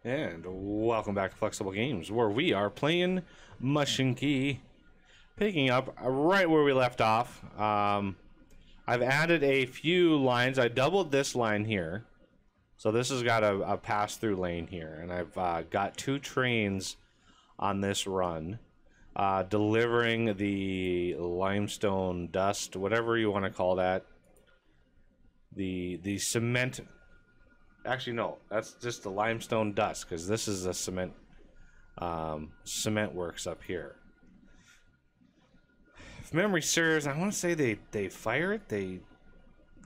And welcome back to Flexible Games, where we are playing Mashinky, picking up right where we left off. I've added a few lines. I doubled this line here, so this has got a pass-through lane here, and I've got two trains on this run, delivering the limestone dust, whatever you want to call that, the cement. Actually, no, that's just the limestone dust, because this is a cement works up here. If memory serves, I want to say they fire it.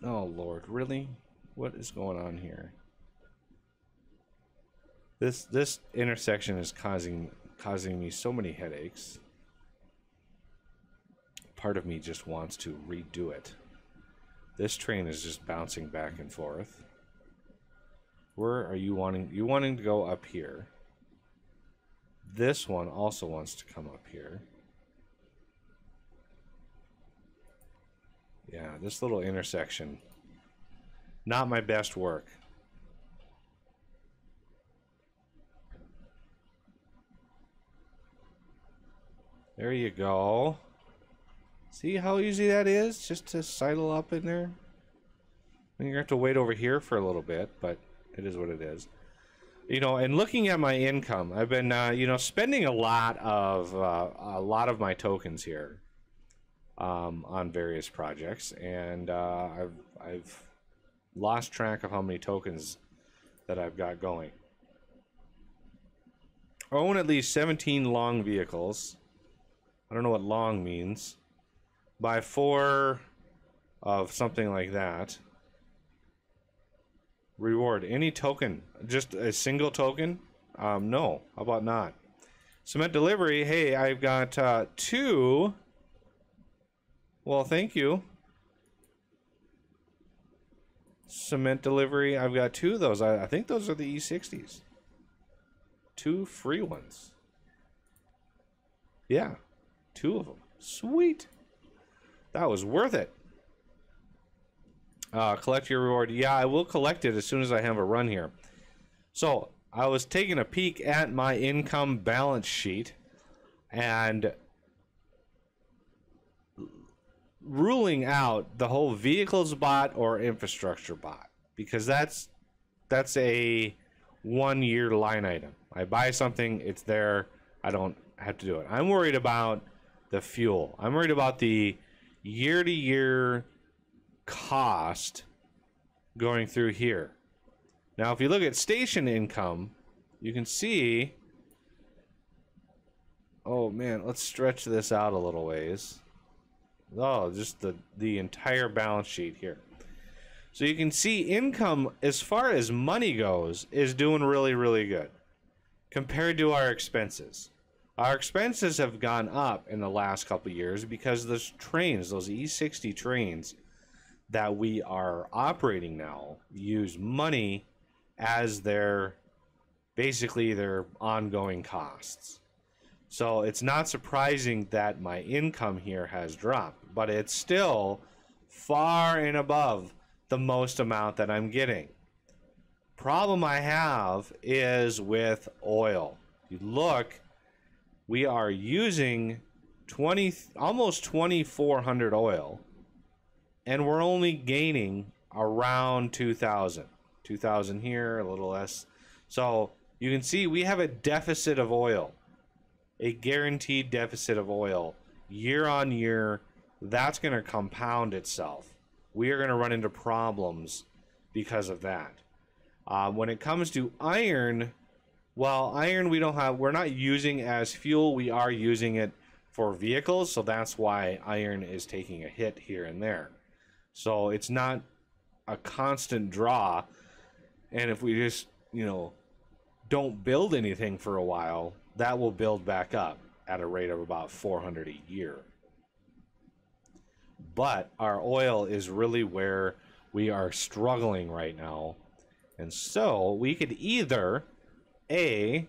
Oh Lord, really? What is going on here? This intersection is causing me so many headaches. Part of me just wants to redo it. This train is just bouncing back and forth. Where are you wanting? You wanting to go up here. This one also wants to come up here. Yeah, this little intersection. Not my best work. There you go. See how easy that is? Just to sidle up in there. You're going to have to wait over here for a little bit, but it is what it is. You know, and looking at my income, I've been, you know, spending a lot of my tokens here on various projects, and I've lost track of how many tokens that I've got going. I own at least 17 long vehicles. I don't know what long means. Buy 4 of something like that. Reward any token, just a single token. No, how about not? Cement delivery. Hey, I've got 2. Well, thank you. Cement delivery. I've got 2 of those. I think those are the E60s. 2 free ones. Yeah, 2 of them. Sweet. That was worth it. Collect your reward. Yeah, I will collect it as soon as I have a run here. So, I was taking a peek at my income balance sheet and ruling out the whole vehicles bot or infrastructure bot, because that's a 1-year line item. I buy something, it's there, I don't have to do it. I'm worried about the fuel. I'm worried about the year-to-year cost going through here. Now, if you look at station income, you can see, oh man, let's stretch this out a little ways. Oh, just the entire balance sheet here. So you can see income, as far as money goes, is doing really, really good compared to our expenses. Our expenses have gone up in the last couple of years because those trains, those E60 trains that we are operating now, use money as basically their ongoing costs. So it's not surprising that my income here has dropped, but it's still far and above the most amount that I'm getting. Problem I have is with oil. You look, we are using almost 2,400 oil, and we're only gaining around 2,000. 2,000 here, a little less. So you can see we have a deficit of oil, a guaranteed deficit of oil year on year. That's going to compound itself. We are going to run into problems because of that. When it comes to iron, well, iron we're not using as fuel. We are using it for vehicles, so that's why iron is taking a hit here and there. So it's not a constant draw, and if we just, you know, don't build anything for a while, that will build back up at a rate of about 400 a year. But our oil is really where we are struggling right now, and so we could either redo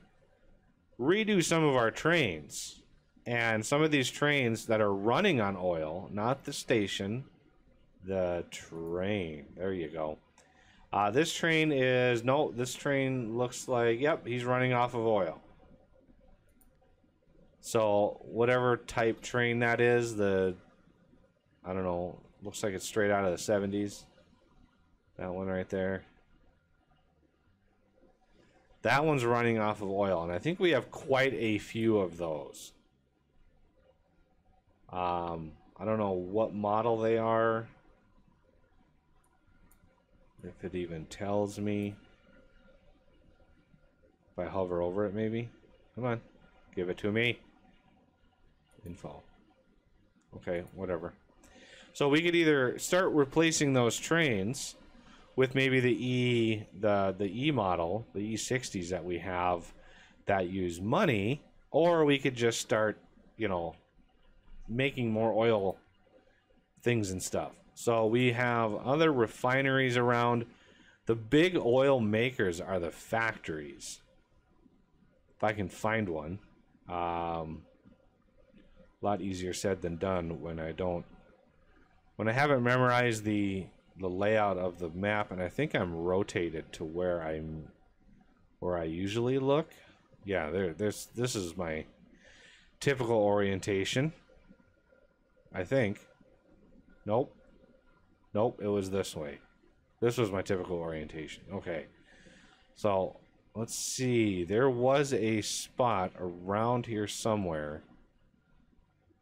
some of our trains, and some of these trains that are running on oil, not the station, the train, there you go, This train is, no, this train looks like, yep, he's running off of oil. So whatever type train that is, the, I don't know, looks like it's straight out of the 70s. That one right there. That one's running off of oil, and I think we have quite a few of those. I don't know what model they are. If it even tells me. If I hover over it, maybe. Come on. Give it to me. Info. Okay, whatever. So we could either start replacing those trains with maybe the E model, the E60s that we have that use money, or we could just start, you know, making more oil things and stuff. So we have other refineries around. The big oil makers are the factories. If I can find one. A lot easier said than done when I haven't memorized the layout of the map, and I think I'm rotated to where I usually look. Yeah, this is my typical orientation. I think. Nope. Nope, it was this way. This was my typical orientation. Okay. So, let's see. There was a spot around here somewhere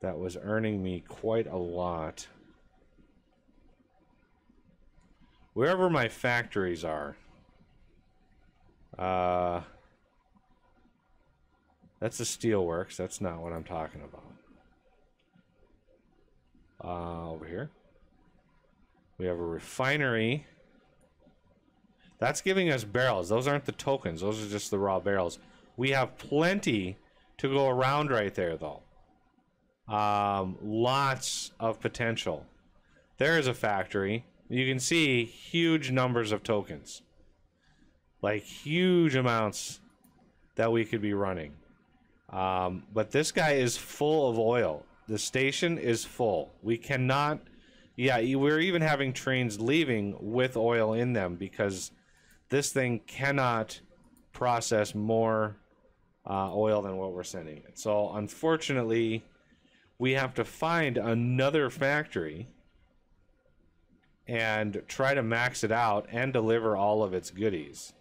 that was earning me quite a lot. Wherever my factories are. That's the steelworks. That's not what I'm talking about. Over here. We have a refinery. That's giving us barrels. Those aren't the tokens. Those are just the raw barrels. We have plenty to go around right there, though. Lots of potential. There is a factory. You can see huge numbers of tokens. Like huge amounts that we could be running. But this guy is full of oil. The station is full. We cannot... Yeah, we're even having trains leaving with oil in them because this thing cannot process more oil than what we're sending it. So, unfortunately, we have to find another factory and try to max it out and deliver all of its goodies.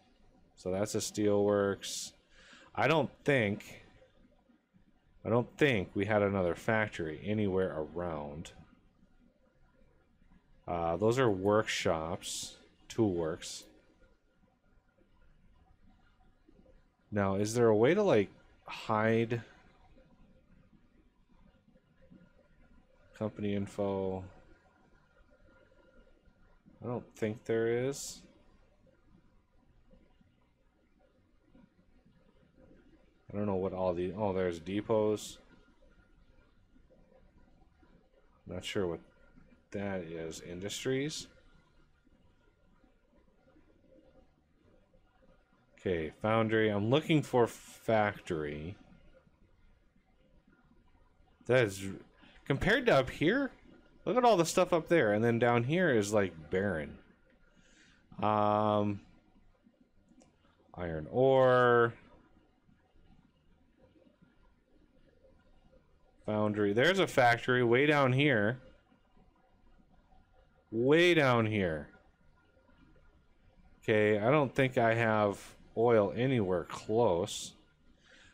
So that's a steelworks. I don't think we had another factory anywhere around. Those are workshops, toolworks. Now, is there a way to like hide company info? I don't think there is. I don't know what all the... Oh, there's depots. Not sure what that is. Industries. Okay, foundry. I'm looking for factory. That is... Compared to up here, look at all the stuff up there. And then down here is like barren. Iron ore. Foundry. There's a factory way down here. Way down here. Okay, I don't think I have oil anywhere close.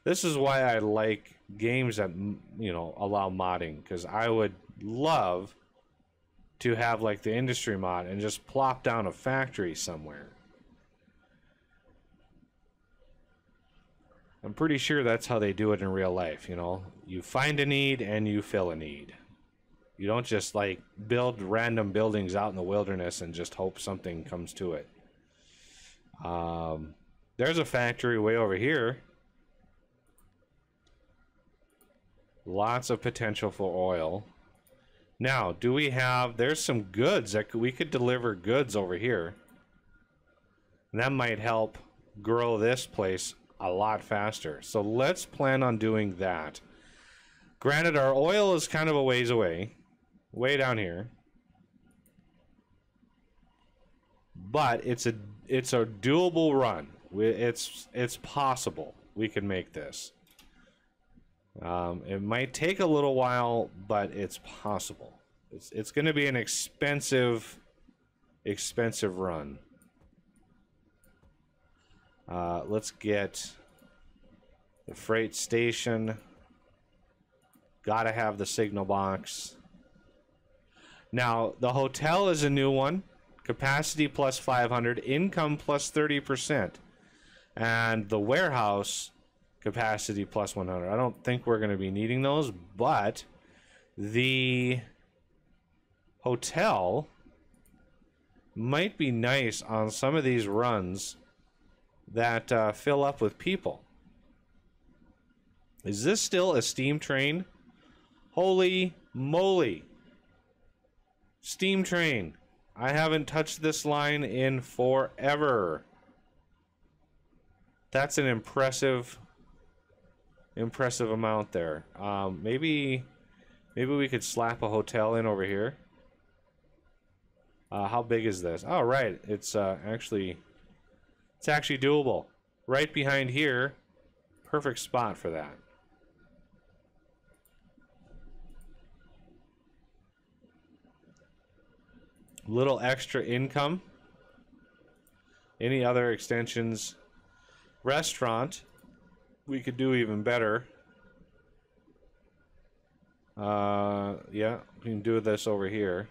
This is why I like games that, you know, allow modding, because I would love to have like the industry mod and just plop down a factory somewhere. I'm pretty sure that's how they do it in real life, you know. You find a need and you fill a need. You don't just like build random buildings out in the wilderness and just hope something comes to it. There's a factory way over here. Lots of potential for oil. Now, do we have... There's some goods that we could deliver goods over here. And that might help grow this place a lot faster. So let's plan on doing that. Granted, our oil is kind of a ways away. Way down here. but it's a doable run. It's possible we can make this. It might take a little while, but it's possible. It's going to be an expensive run. Let's get the freight station. Gotta have the signal box. Now, the hotel is a new one. Capacity plus 500, income plus 30%. And the warehouse, capacity plus 100. I don't think we're going to be needing those, but the hotel might be nice on some of these runs that fill up with people. Is this still a steam train? Holy moly. Steam train. I haven't touched this line in forever. That's an impressive amount there. Maybe we could slap a hotel in over here. How big is this? Oh, right. It's actually doable. Right behind here. Perfect spot for that. Little extra income. Any other extensions? Restaurant. We could do even better. Yeah, we can do this over here.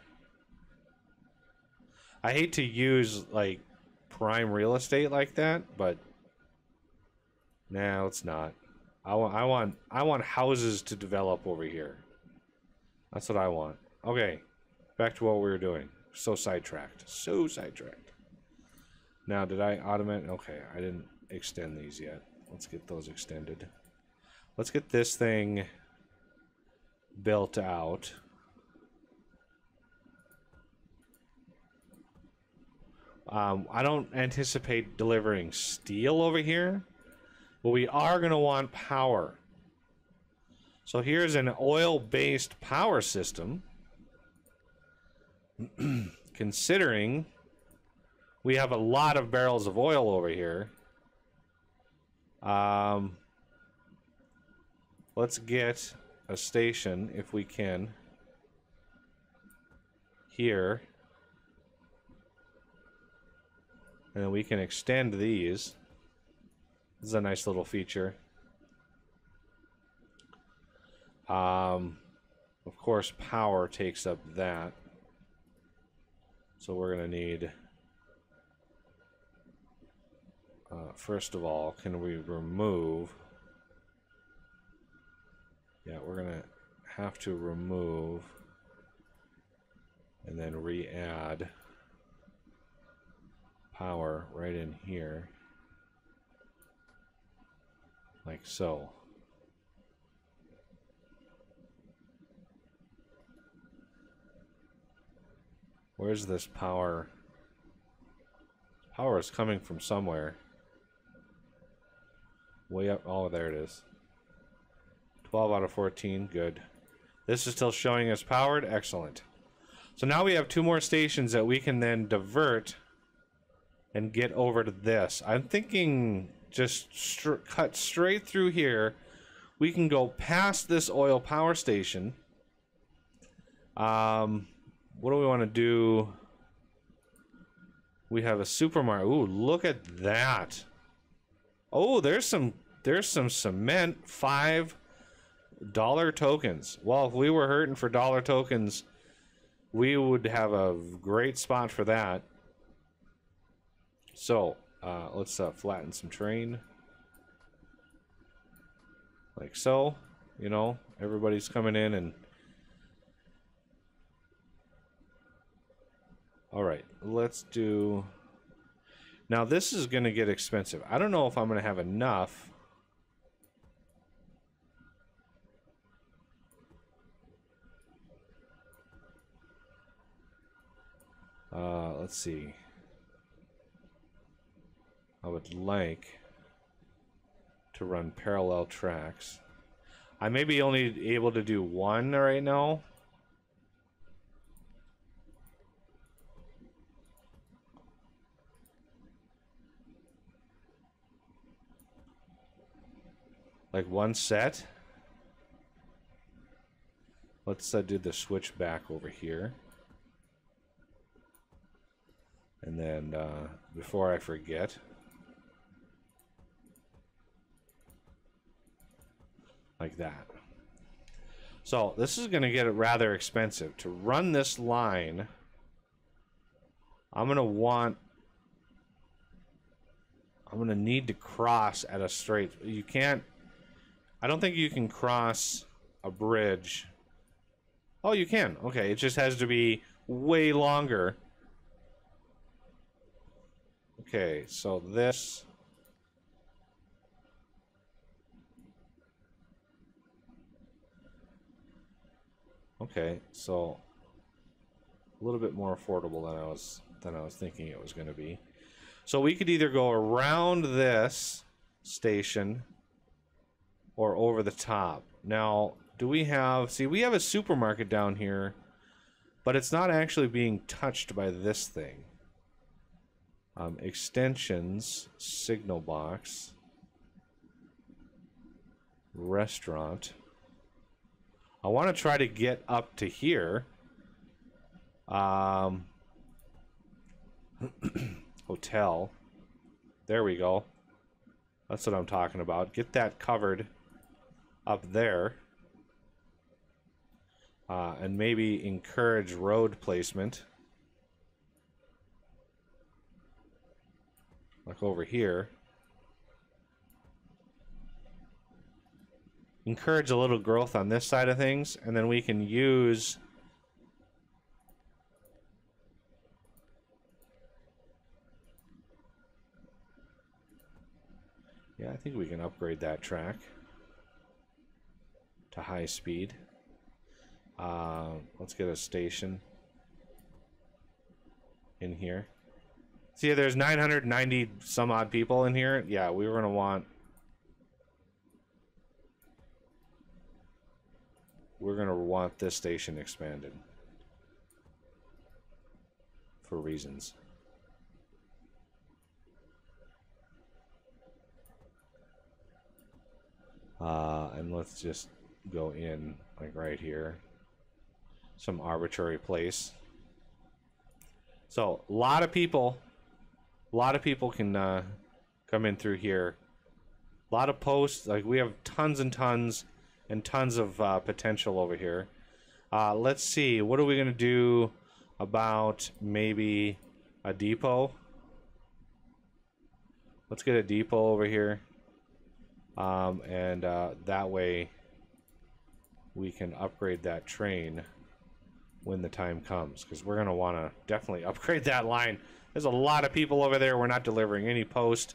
I hate to use like prime real estate like that, but nah, let's not. I want houses to develop over here. That's what I want. Okay, back to what we were doing. So sidetracked. Now, did I automate? Okay, I didn't extend these yet. Let's get those extended. Let's get this thing built out. I don't anticipate delivering steel over here, but we are going to want power. So here's an oil-based power system. Considering we have a lot of barrels of oil over here, let's get a station if we can here, and then we can extend these. This is a nice little feature. Of course, power takes up that. So we're going to need, first of all, can we remove? Yeah, we're going to have to remove and then re-add power right in here, like so. Where's this power? Power is coming from somewhere. Way up. Oh, there it is. 12 out of 14. Good. This is still showing us powered. Excellent. So now we have 2 more stations that we can then divert and get over to this. I'm thinking just cut straight through here. We can go past this oil power station. What do we want to do? We have a supermarket. Ooh, look at that. Oh, there's some cement. $5 tokens. Well, if we were hurting for dollar tokens, we would have a great spot for that. So, let's flatten some terrain. Like so. You know, everybody's coming in and... Alright, let's do... Now this is going to get expensive. I don't know if I'm going to have enough. Let's see. I would like to run parallel tracks. I may be only able to do 1 right now. like one set. Let's do the switch back over here. And then, before I forget, like that. So this is going to get rather expensive. To run this line, I'm going to need to cross at a straight. You can't, I don't think you can cross a bridge. Oh, you can. Okay, it just has to be way longer. Okay, so this. Okay, so a little bit more affordable than I was thinking it was going to be. So we could either go around this station or over the top. Now, do we have... See, we have a supermarket down here, but it's not actually being touched by this thing. Extensions, signal box, restaurant. I want to try to get up to here. Hotel. There we go. That's what I'm talking about. Get that covered up there. And maybe encourage road placement. Like over here. Encourage a little growth on this side of things, and then we can use I think we can upgrade that track to high speed. Let's get a station in here. See, there's 990 some odd people in here. Yeah, we were going to want... We're going to want this station expanded. For reasons. And let's just go in, like right here. Some arbitrary place. So, a lot of people can come in through here. A lot of posts. Like, we have tons and tons and tons of potential over here. Let's see. What are we going to do about maybe a depot? Let's get a depot over here. And that way we can upgrade that train when the time comes. Because we're going to want to definitely upgrade that line. There's a lot of people over there. We're not delivering any post.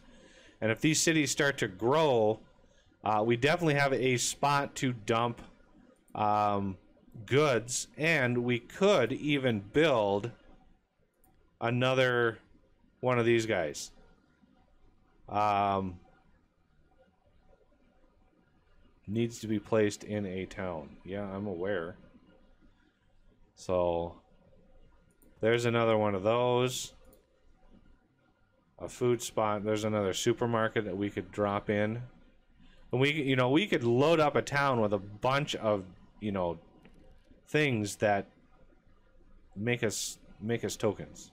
And if these cities start to grow... we definitely have a spot to dump goods, and we could even build another one of these guys. Needs to be placed in a town. Yeah, I'm aware. So, there's another one of those. A food spot. There's another supermarket that we could drop in. And we could load up a town with a bunch of, things that make us tokens.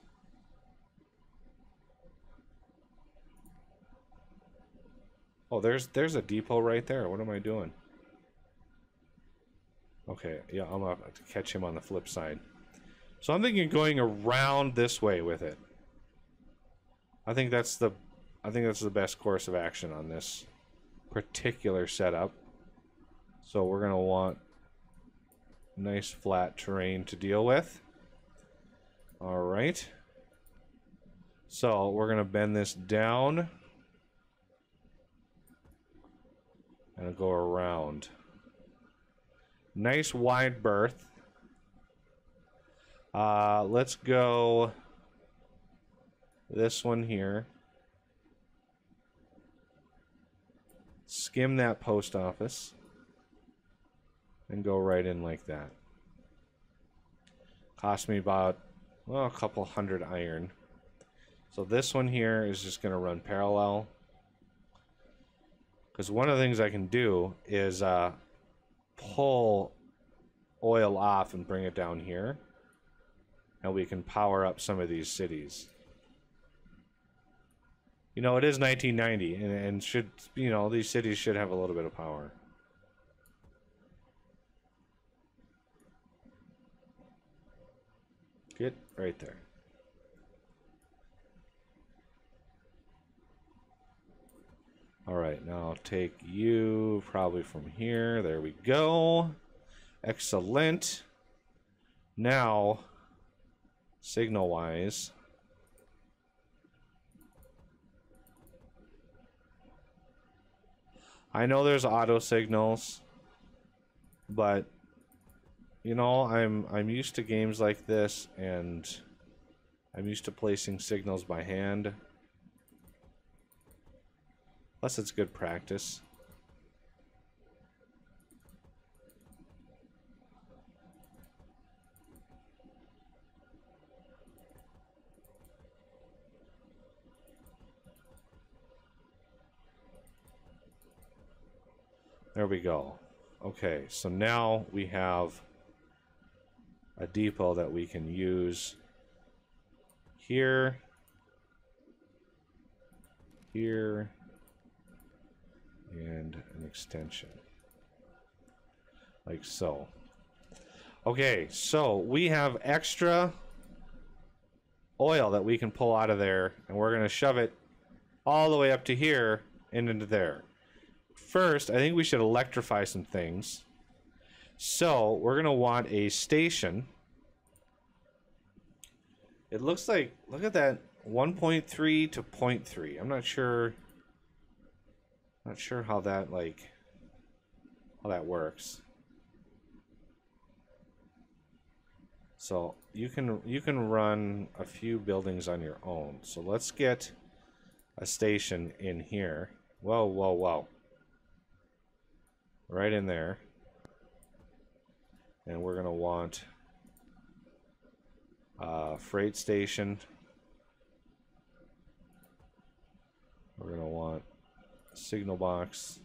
Oh, there's a depot right there. What am I doing? Okay, yeah, I'm gonna have to catch him on the flip side. So I'm thinking going around this way with it. I think that's the best course of action on this particular setup. So we're gonna want nice flat terrain to deal with. All right. So we're gonna bend this down and go around. Nice wide berth. Let's go this one here. Skim that post office and go right in like that. Cost me about, well, a couple hundred iron. So this one here is just going to run parallel. Because one of the things I can do is pull oil off and bring it down here. And we can power up some of these cities. You know, it is 1990, and should, you know, these cities should have a little bit of power. Get right there. All right, now I'll take you probably from here. There we go. Excellent. Now, signal-wise, I know there's auto signals, but you know, I'm used to games like this, and I'm used to placing signals by hand. Plus, it's good practice. There we go. Okay, so now we have a depot that we can use here, here, and an extension. Like so. Okay, so we have extra oil that we can pull out of there, and we're going to shove it all the way up to here and into there. First, I think we should electrify some things. So, we're going to want a station. It looks like, look at that, 1.3 to 0.3. I'm not sure how that, like, how that works. So, you can run a few buildings on your own. So, let's get a station in here. Whoa, whoa, whoa. Right in there. And we're going to want a freight station. We're going to want a signal box.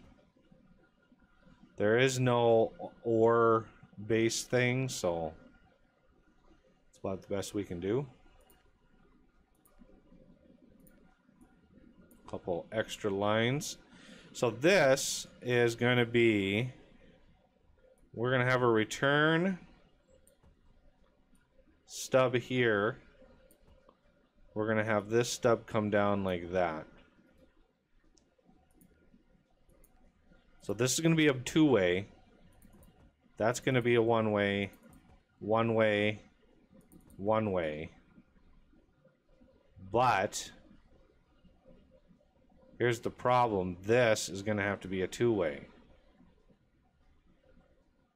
There is no ore-based thing, so it's about the best we can do. A couple extra lines. So this is going to be, we're going to have a return stub here. We're going to have this stub come down like that. So this is going to be a two-way. That's going to be a one-way, one-way, one-way. But here's the problem. This is going to have to be a two-way.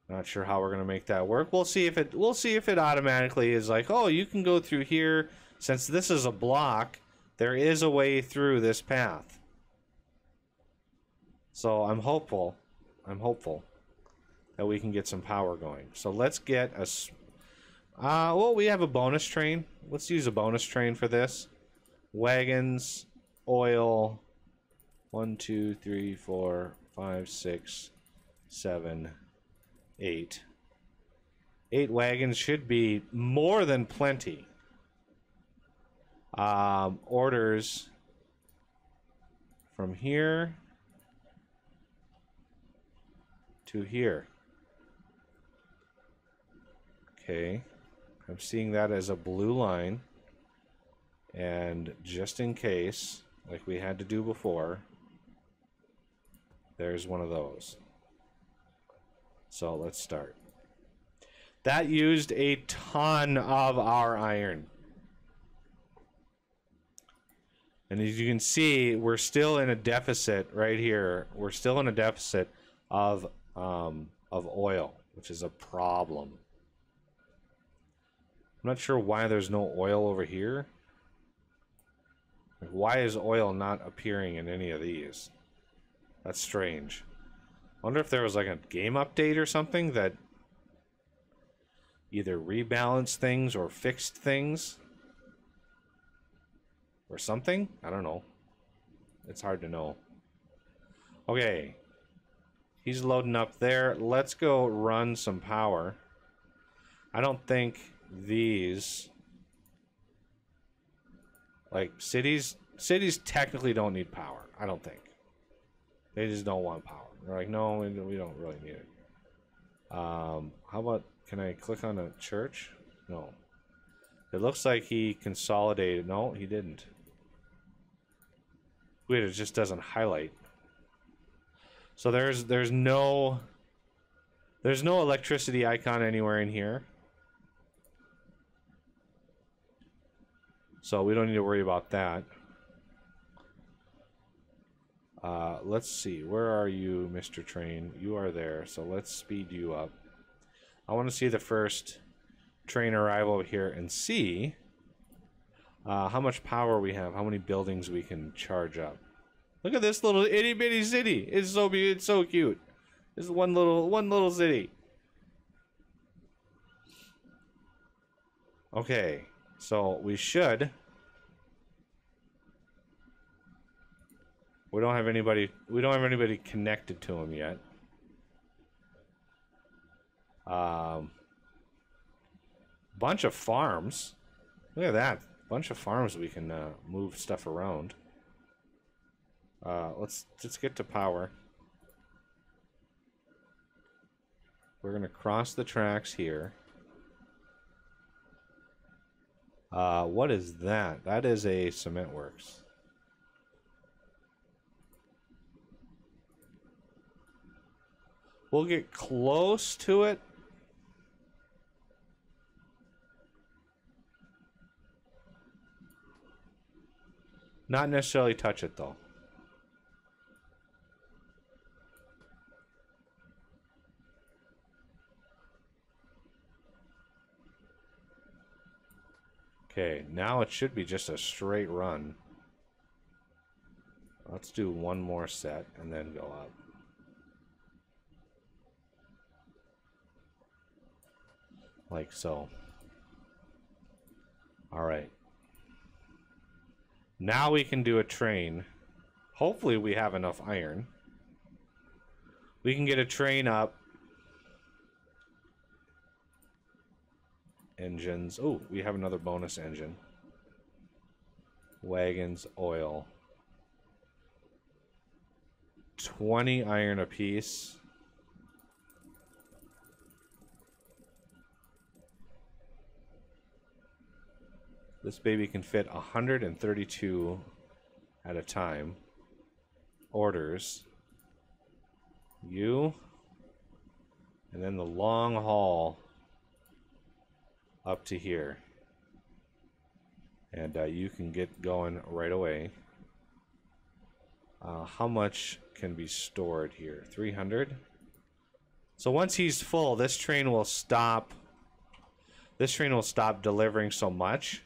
Not sure how we're going to make that work. We'll see if it automatically is like, oh, you can go through here. Since this is a block, there is a way through this path. So I'm hopeful that we can get some power going. So let's get a well, we have a bonus train. Let's use a bonus train for this. Wagons, oil. 1, 2, 3, 4, 5, 6, 7, 8. 8 wagons should be more than plenty. Orders from here to here. Okay, I'm seeing that as a blue line, and just in case, like we had to do before, there's one of those. So let's start. That used a ton of our iron. And as you can see, we're still in a deficit right here. We're still in a deficit of oil, which is a problem. I'm not sure why there's no oil over here. Like, why is oil not appearing in any of these? That's strange. I wonder if there was like a game update or something that either rebalanced things or fixed things. Or something? I don't know. It's hard to know. Okay. He's loading up there. Let's go run some power. I don't think these... Like, cities technically don't need power. I don't think. They just don't want power. They're like, no, we don't really need it. How about, can I click on a church? No. It looks like he consolidated. No, he didn't. Wait, it just doesn't highlight. So there's no electricity icon anywhere in here. So we don't need to worry about that. Let's see. Where are you, Mr. Train? You are there. So let's speed you up. I want to see the first train arrive over here and see how much power we have, how many buildings we can charge up. Look at this little itty bitty city. It's so beautiful. It's so cute. This is one little city. Okay, so we should. We don't have anybody connected to him yet. Bunch of farms. Look at that. Bunch of farms we can move stuff around. Let's get to power. We're gonna cross the tracks here. What is that? That is a cement works. We'll get close to it. Not necessarily touch it though. Okay, now it should be just a straight run. Let's do one more set and then go up. Like so. Alright. Now we can do a train. Hopefully we have enough iron. We can get a train up. Engines. Oh, we have another bonus engine. Wagons, oil. 20 iron apiece. This baby can fit 132 at a time. Orders. You. And then the long haul up to here. And you can get going right away. How much can be stored here? 300? So once he's full, this train will stop. This train will stop delivering so much.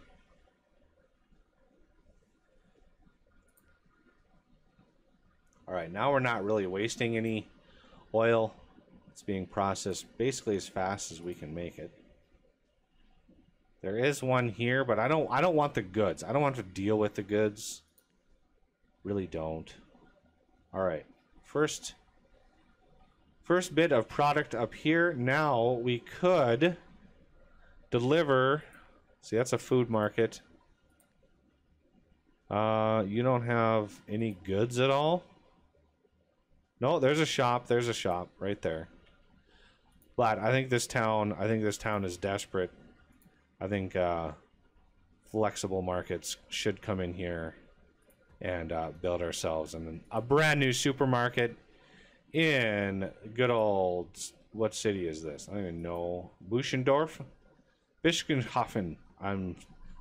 Alright, now we're not really wasting any oil. It's being processed basically as fast as we can make it. There is one here, but I don't want the goods. I don't want to deal with the goods. Really don't. Alright. First bit of product up here. Now we could deliver. See, that's a food market. You don't have any goods at all? No, there's a shop. There's a shop right there. But I think this town is desperate. I think flexible markets should come in here and build ourselves a brand new supermarket in good old, what city is this? I don't even know. Buschendorf? Bischenhofen. I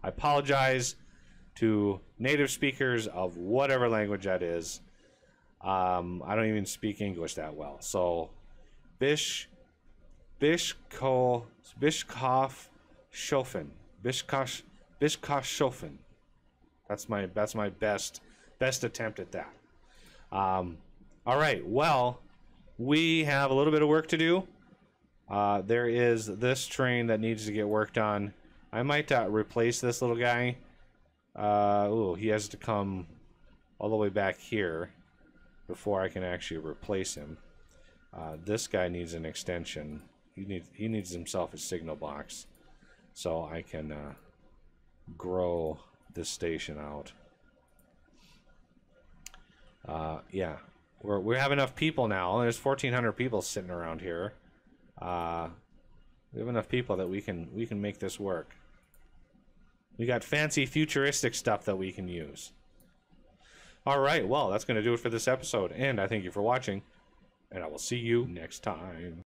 apologize to native speakers of whatever language that is. I don't even speak English that well. So Bischkopfshofen. Bischkopfshofen. That's my best attempt at that. All right. Well, we have a little bit of work to do. There is this train that needs to get worked on. I might replace this little guy. He has to come all the way back here. before I can actually replace him. This guy needs an extension. He needs himself a signal box, so I can grow this station out. Yeah, we have enough people now. There's 1,400 people sitting around here. We have enough people that we can make this work. We got fancy futuristic stuff that we can use. All right, well, that's going to do it for this episode, and I thank you for watching, and I will see you next time.